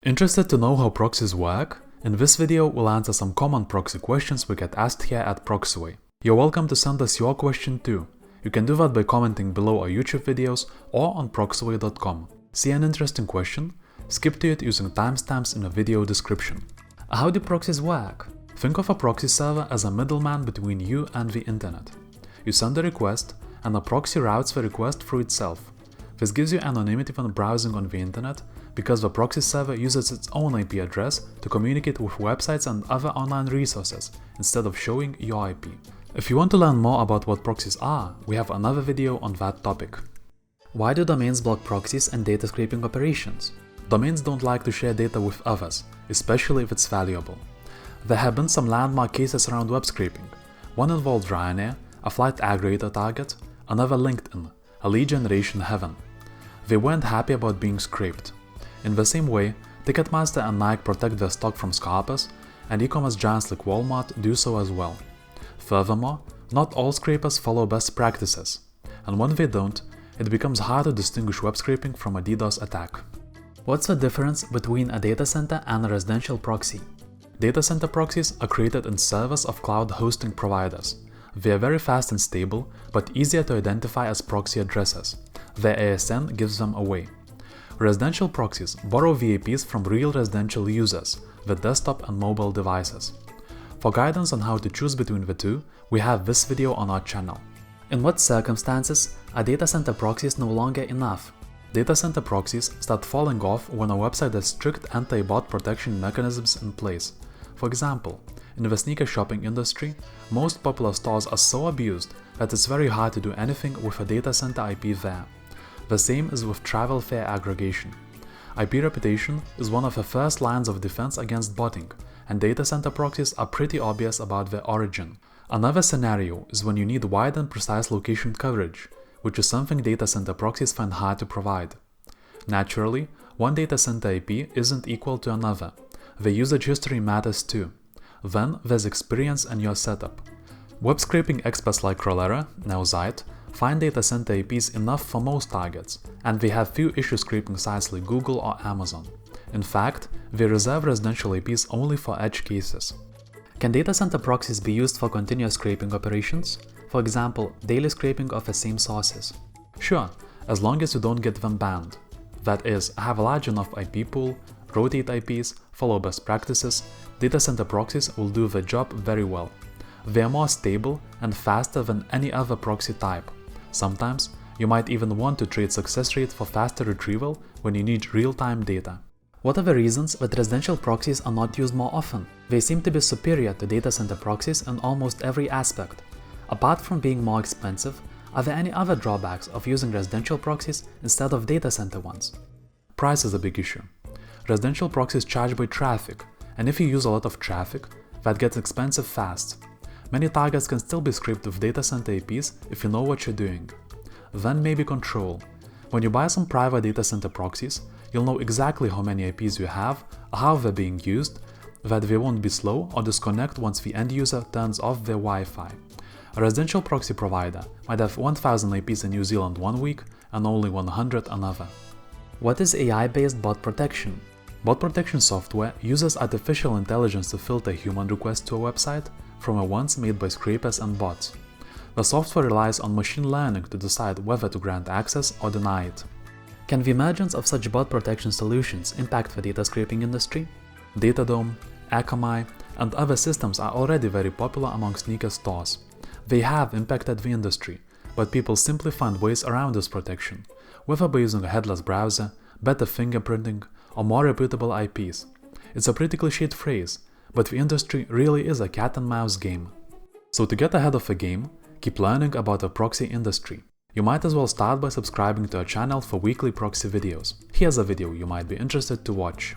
Interested to know how proxies work? In this video, we'll answer some common proxy questions we get asked here at Proxyway. You're welcome to send us your question too. You can do that by commenting below our YouTube videos or on proxyway.com. See an interesting question? Skip to it using timestamps in the video description. How do proxies work? Think of a proxy server as a middleman between you and the internet. You send a request, and a proxy routes the request through itself. This gives you anonymity when browsing on the internet, because the proxy server uses its own IP address to communicate with websites and other online resources, instead of showing your IP. If you want to learn more about what proxies are, we have another video on that topic. Why do domains block proxies and data scraping operations? Domains don't like to share data with others, especially if it's valuable. There have been some landmark cases around web scraping. One involved Ryanair, a flight aggregator target, another LinkedIn, a lead generation heaven. They weren't happy about being scraped. In the same way, Ticketmaster and Nike protect their stock from scalpers, and e-commerce giants like Walmart do so as well. Furthermore, not all scrapers follow best practices, and when they don't, it becomes hard to distinguish web scraping from a DDoS attack. What's the difference between a data center and a residential proxy? Data center proxies are created in service of cloud hosting providers. They are very fast and stable, but easier to identify as proxy addresses. Their ASN gives them away. Residential proxies borrow VAPs from real residential users with desktop and mobile devices. For guidance on how to choose between the two, we have this video on our channel. In what circumstances are data center proxies no longer enough? Data center proxies start falling off when a website has strict anti-bot protection mechanisms in place. For example, in the sneaker shopping industry, most popular stores are so abused that it's very hard to do anything with a data center IP there. The same is with travel fare aggregation. IP reputation is one of the first lines of defense against botting, and data center proxies are pretty obvious about their origin. Another scenario is when you need wide and precise location coverage, which is something data center proxies find hard to provide. Naturally, one data center IP isn't equal to another. The usage history matters too. Then there's experience and your setup. Web scraping experts like Crawlera, now Zeit, find data center IPs enough for most targets, and they have few issues scraping sites like Google or Amazon. In fact, they reserve residential IPs only for edge cases. Can data center proxies be used for continuous scraping operations? For example, daily scraping of the same sources? Sure, as long as you don't get them banned. That is, have a large enough IP pool, rotate IPs, follow best practices, data center proxies will do the job very well. They are more stable and faster than any other proxy type. Sometimes, you might even want to trade success rate for faster retrieval when you need real-time data. What are the reasons that residential proxies are not used more often? They seem to be superior to data center proxies in almost every aspect. Apart from being more expensive, are there any other drawbacks of using residential proxies instead of data center ones? Price is a big issue. Residential proxies charge by traffic, and if you use a lot of traffic, that gets expensive fast. Many targets can still be scraped with data center IPs if you know what you're doing. Then maybe control. When you buy some private data center proxies, you'll know exactly how many IPs you have, how they're being used, that they won't be slow or disconnect once the end user turns off their Wi-Fi. A residential proxy provider might have 1000 IPs in New Zealand one week and only 100 another. What is AI-based bot protection? Bot protection software uses artificial intelligence to filter human requests to a website from the ones made by scrapers and bots. The software relies on machine learning to decide whether to grant access or deny it. Can the emergence of such bot protection solutions impact the data scraping industry? Datadome, Akamai, and other systems are already very popular among sneaker stores. They have impacted the industry, but people simply find ways around this protection, whether by using a headless browser, better fingerprinting, or more reputable IPs. It's a pretty cliched phrase, but the industry really is a cat and mouse game. So to get ahead of the game, keep learning about the proxy industry. You might as well start by subscribing to our channel for weekly proxy videos. Here's a video you might be interested to watch.